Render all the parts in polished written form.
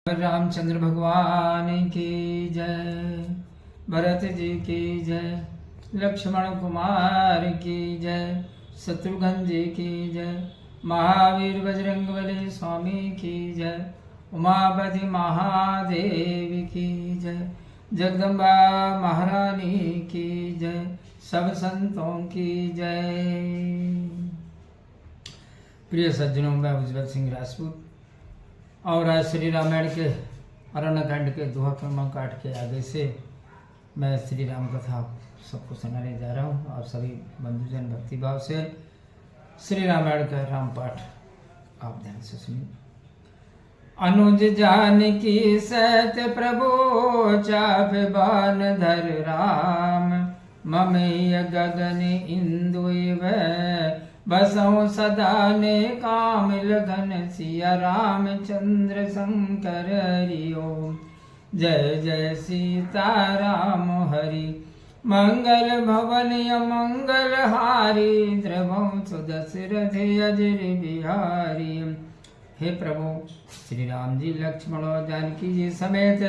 रामचंद्र भगवान की जय, भरत जी की जय, लक्ष्मण कुमार की जय, शत्रुघ्न जी की जय, महावीर बजरंगबली स्वामी की जय, उमापति महादेव की जय, जगदम्बा महारानी की जय, सब संतों की जय। प्रिय सज्जनों, मैं उज्जवल सिंह राजपूत और आज श्री रामायण के अरण्यकांड के दोहा क्रम काट के आगे से मैं श्री राम कथा सबको सुनाने जा रहा हूँ। और सभी बंधुजन भक्तिभाव से श्री रामायण का राम पाठ आप ध्यान से सुनिए। अनुज जानकी सत प्रभु चाप बान धर राम, ममैय गगन इंदु बसों सदा ने काम लगन, सिया रामचंद्र शंकर हरि ओम। जय जय सीता राम हरि, मंगल भवन मंगल हारी, द्रवं सुदशरथ अजर बिहारी। हे प्रभु श्री राम जी, लक्ष्मण और जानकी जी समेत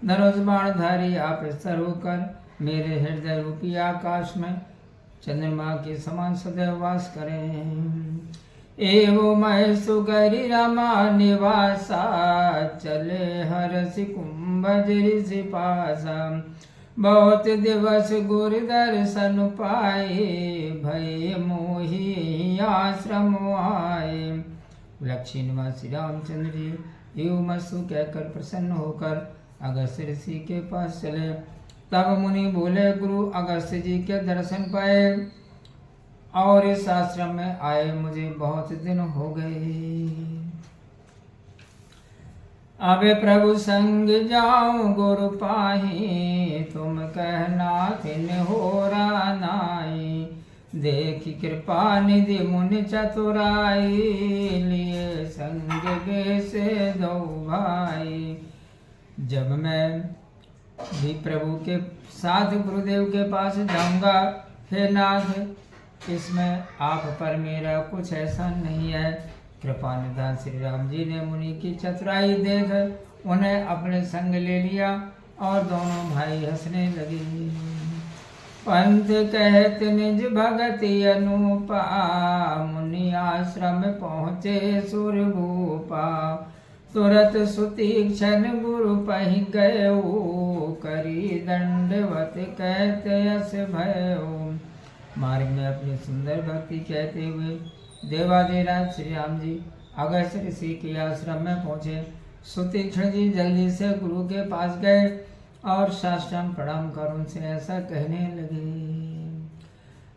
धनुष बाण धारी आप सर्व कर मेरे हृदय रूपी आकाश में चंद्रमा के समान सदैव वास करें। एवं मैं सुगरी रमा निवासा, चले हर्षि कुंभज ऋषि पासा। बहुत दिवस गुरु दर्शन पाए, भय मोहि आश्रम आए। लक्ष्मी निवास श्री रामचंद्र जी एवं मस्तु कहकर प्रसन्न होकर अगस्त ऋषि के पास चले। तब मुनि बोले, गुरु अगस्त जी के दर्शन पाए और इस आश्रम में आए मुझे बहुत दिन हो गए। अब प्रभु संग जाऊं गुरु पाही, तुम कहना थिन हो रानाई। देखी कृपा निधि मुनि चतुराई, लिए संग बेसे दो भाई। जब मैं भी प्रभु के साथ गुरुदेव के पास जाऊंगा, हे नाथ इसमें आप पर मेरा कुछ ऐसा नहीं है। कृपा निधान श्री राम जी ने मुनि की चतुराई देख उन्हें अपने संग ले लिया और दोनों भाई हंसने लगे। पंथ कहत निज भगति अनुपा, मुनि आश्रम पहुँचे सुरभूपा। तुरत सुतीक्षण गुरु पहि गयो, करी दंडवत कहते यस भयो। मार्ग में अपनी सुंदर भक्ति कहते हुए देवाधिराज श्री राम जी अगस्त ऋषि के आश्रम में पहुँचे। सुतीक्षण जी जल्दी से गुरु के पास गए और साष्टांग प्रणाम कर उनसे ऐसा कहने लगे।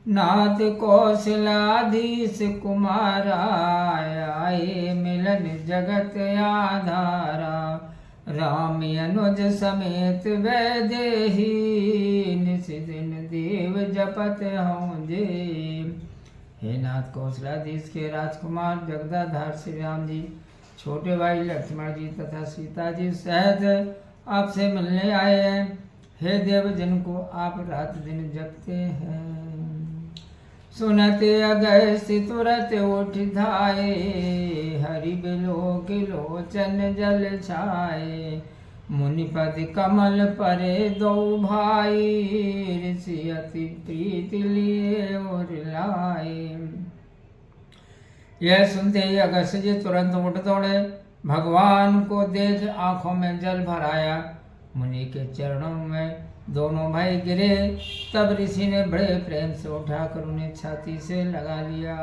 नाथ कौशलाधीश कुमारा, आए मिलन जगत आधारा। राम अनुज समेत वैदेही, निस दिन देव जपत हों जे। हे नाथ कौशलाधीश के राजकुमार जगदाधार श्री राम जी, छोटे भाई लक्ष्मण जी तथा सीता जी सहित आपसे मिलने आए हैं। हे देव जिनको आप रात दिन जपते हैं। सुनते अगस्त तुरत उठ धाये, हरि बिलोक लोचन जल छाए। मुनिपद कमल परे दो भाई, ऋषि अति प्रीति लिए और लाए। यह सुनते ही अगस्त जी तुरंत उठ दौड़े, भगवान को देख आंखों में जल भराया। मुनि के चरणों में दोनों भाई गिरे। तब ऋषि ने बड़े प्रेम से उठाकर उन्हें छाती से लगा लिया।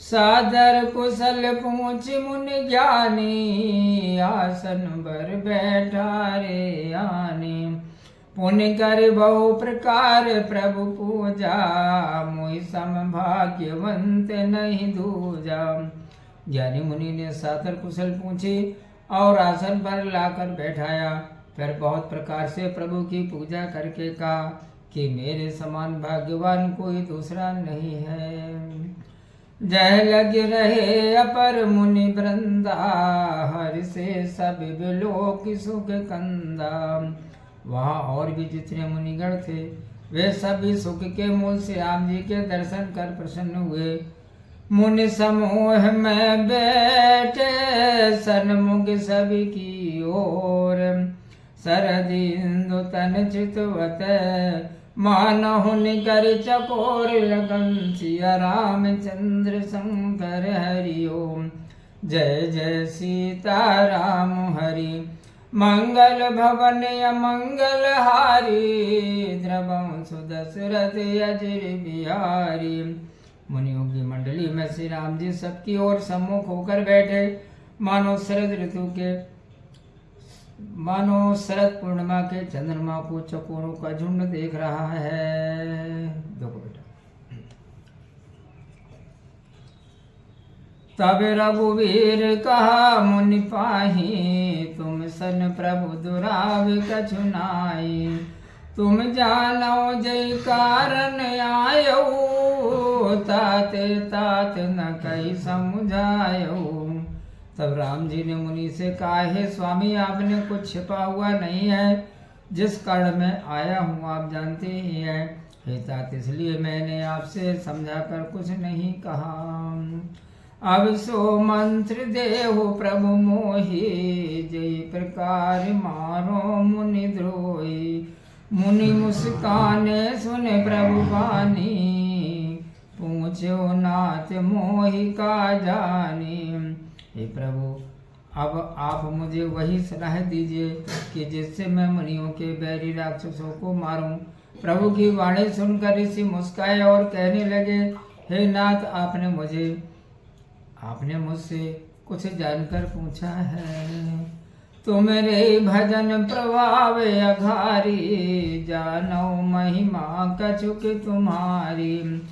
सादर कुशल पूछ मुनि ज्ञानी, आसन बर बैठा रे आनी। पुण्य कर बहु प्रकार प्रभु पूजा, मोहि सम भाग्यवंत नहीं दूजा। ज्ञानी मुनि ने सादर कुशल पूछी और आसन पर लाकर बैठाया। फिर बहुत प्रकार से प्रभु की पूजा करके कहा कि मेरे समान भाग्यवान कोई दूसरा नहीं है। जय लग रहे अपर मुनि वृंदा, हर से सब बिलोक सुख कंदा। वहाँ और भी जितने मुनिगण थे वे सभी सुख के मूल से राम जी के दर्शन कर प्रसन्न हुए। मुनि समूह में बैठे, सन्मुख सभी की ओर। शरदिंदु तन चितवत मानहु निकर चकोर लगन। सिया रामचंद्र शंकर हरि ओम। जय जय सीता राम हरि। मंगल भवन अमंगल हारी। द्रवं सुदशरथ अजर बिहारी। मुनियों की मंडली में श्री राम जी सबकी ओर सम्मुख होकर बैठे। मानो शरद पूर्णिमा के चंद्रमा को चकोरों का झुंड देख रहा है। देखो बेटा। तब रघुवीर कहा मुनि पाही। तुम सन प्रभु दुराव कछु नाई। तुम जानो जय कारण आयो। तात तात न कही समझायो। तब राम जी ने मुनि से कहा, हे स्वामी, आपने कुछ छिपा हुआ नहीं है। जिस कारण में आया हूँ आप जानते ही हैं। हे तात, इसलिए मैंने आपसे समझाकर कुछ नहीं कहा। अब सो मंत्र देहु प्रभु मोहि। जय प्रकार मारो मुनि द्रोही। मुनि मुस्काने सुने प्रभु बानी। पूछो नाथ मोहि का जानी। हे प्रभु, अब आप मुझे वही सलाह दीजिए कि जिससे मैं मुनियों के बैरी राक्षसों को मारूं। प्रभु की वाणी सुनकर ऋषि मुस्काए और कहने लगे, हे नाथ, आपने मुझसे कुछ जानकर पूछा है। तुम्हारे भजन प्रभाव अघारी। जानो महिमा कछुक तुम्हारी।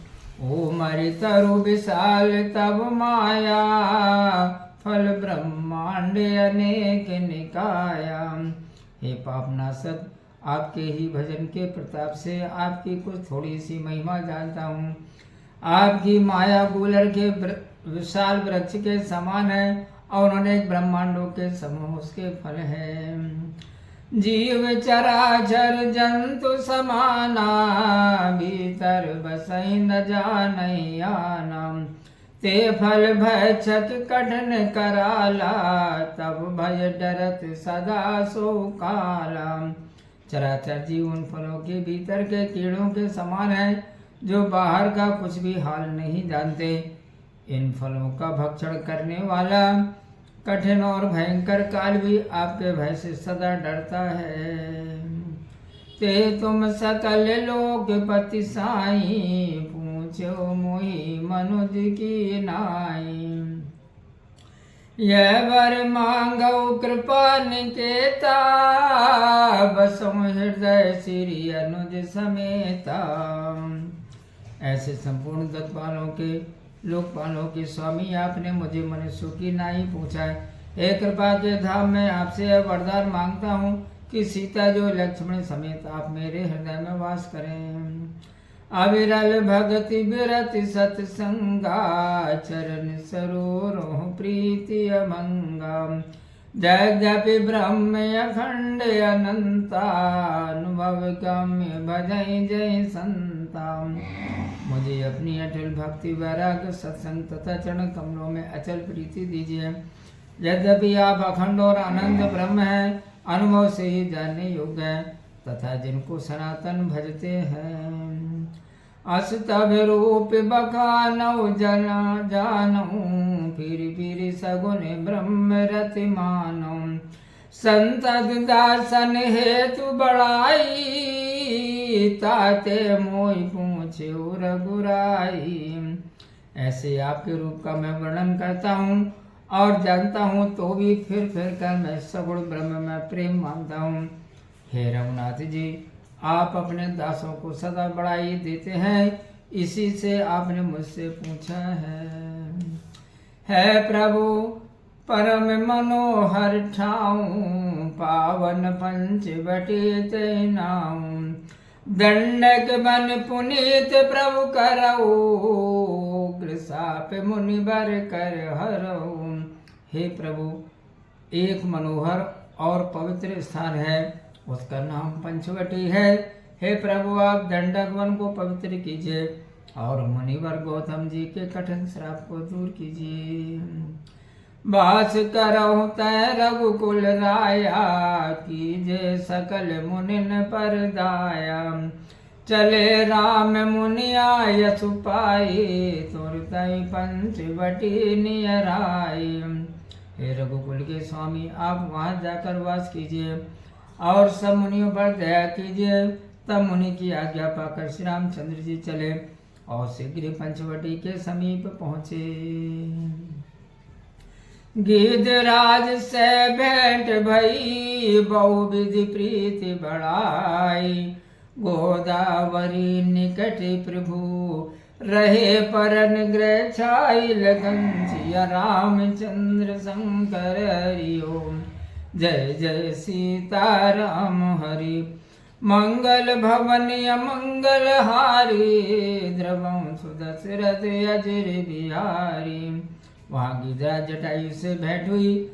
ओ मरि तरु विशाल तब माया। फल ब्रह्मांड अनेक निकाया। हे पापनाशक, आपके ही भजन के प्रताप से आपकी कुछ थोड़ी सी महिमा जानता हूँ। आपकी माया गूलर के विशाल वृक्ष के समान है और अनेक ब्रह्मांडों के समूह उसके फल है। जीव चराचर जंतु समाना। भीतर बसई न जानई आना। ते फल भक्षक कठिन कराला। तब भय डरत सदा सो काला। चराचर जीव उन फलों के भीतर के कीड़ों के समान है जो बाहर का कुछ भी हाल नहीं जानते। इन फलों का भक्षण करने वाला कठिन और भयंकर काल भी आपके भय से सदा डरता है। ते तुम सकल लोकपति साई। पूछो मोहि मनुज की नाई। यह वर मांगो कृपा निकेता। बसो हृदय श्री अनुज समेता। ऐसे संपूर्ण दत्तपालों के लोकपालों के स्वामी, आपने मुझे मनुष्यों की नाई पूछा है। हे कृपा के धाम, मैं आपसे वरदान मांगता हूँ कि सीता जो लक्ष्मण समेत आप मेरे हृदय में वास करें। अविरल भगति विरति सत्संगा। चरण सरोरोह प्रीति अमंगा। जगपि ब्रह्म अखंड अनंता। अनुभव गम्य भजई जय संता। मुझे अपनी अटल भक्ति वैराग्य सत्संग तथा चरण कमलों में अचल प्रीति दीजिए। यद्यपि आप अखंड और आनंद ब्रह्म हैं, अनुभव से ही जानने योग्य हैं तथा जिनको सनातन भजते हैं। अस्तभ रूप बखानौ जना जानऊ। फिर सगुन ब्रह्म रति मानौ। संतत दासन हेतु बढ़ाई। ताते मोहि पूछो रघुराई। ऐसे आपके रूप का मैं वर्णन करता हूँ और जानता हूँ, तो भी फिर कर मैं सगुण ब्रह्म में प्रेम मानता हूँ। हे रघुनाथ जी, आप अपने दासों को सदा बढ़ाई देते हैं, इसी से आपने मुझसे पूछा है प्रभु परम मनोहर ठाऊं। पावन पंचवटी तैनाऊं। दंडक बन पुनीत प्रभु करऊ। ग्रसाप मुनि बर कर हरऊ। हे प्रभु, एक मनोहर और पवित्र स्थान है, उसका नाम पंचवटी है। हे प्रभु, आप दंडक वन को पवित्र कीजिए और मुनिवर गौतम जी के कठिन श्राप को दूर कीजिए। बास करहु तै रघुकुल राया, कीजे सकल मुनिन पर दाया। चले राम मुनि आयसु पाई, तुरतै पंचवटी नियर आई। हे रघुकुल के स्वामी, आप वहाँ जाकर वास कीजिए और सब मुनियों पर दया कीजिए। तब मुनि की आज्ञा पाकर श्री रामचंद्र जी चले और शीघ्र पंचवटी के समीप पहुँचे। गिरिराज से भेंट भई, बहुविधि प्रीति बढ़ाई। गोदावरी निकट प्रभु, रहे परन गृह छाई। लगन सिया रामचंद्र शंकर हरि ओम। जय जय सीताराम हरि, मंगल भवन अमंगल हारी। द्रवं सुदशरथ अजर बिहारी। वहाँ गिरिराज जटायु से भेंट हुई,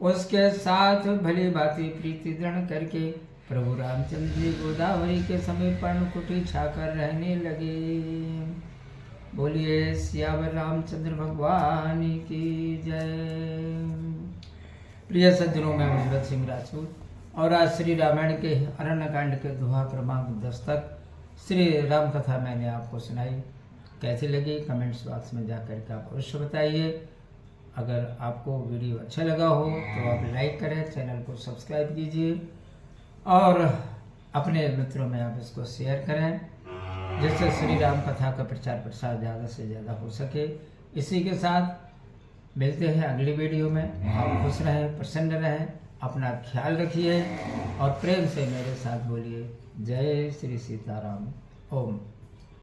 उसके साथ भली भांति प्रीति दृढ़ करके प्रभु रामचंद्र जी गोदावरी के समीप पर्णकुटी छाकर रहने लगे। बोलिए सियावर रामचंद्र भगवान की जय। प्रिय सज्जनों, मैं भगवत सिंह राजपूत और आज श्री रामायण के अरण्य कांड के दोहा क्रमांक 10 तक श्री राम कथा मैंने आपको सुनाई। कैसी लगी कमेंट्स बॉक्स में जाकर के आप अवश्य बताइए। अगर आपको वीडियो अच्छा लगा हो तो आप लाइक करें, चैनल को सब्सक्राइब कीजिए और अपने मित्रों में आप इसको शेयर करें, जिससे श्री राम कथा का प्रचार प्रसार ज़्यादा से ज़्यादा हो सके। इसी के साथ मिलते हैं अगली वीडियो में। आप खुश रहें, प्रसन्न रहें, अपना ख्याल रखिए और प्रेम से मेरे साथ बोलिए जय श्री सीताराम। ओम।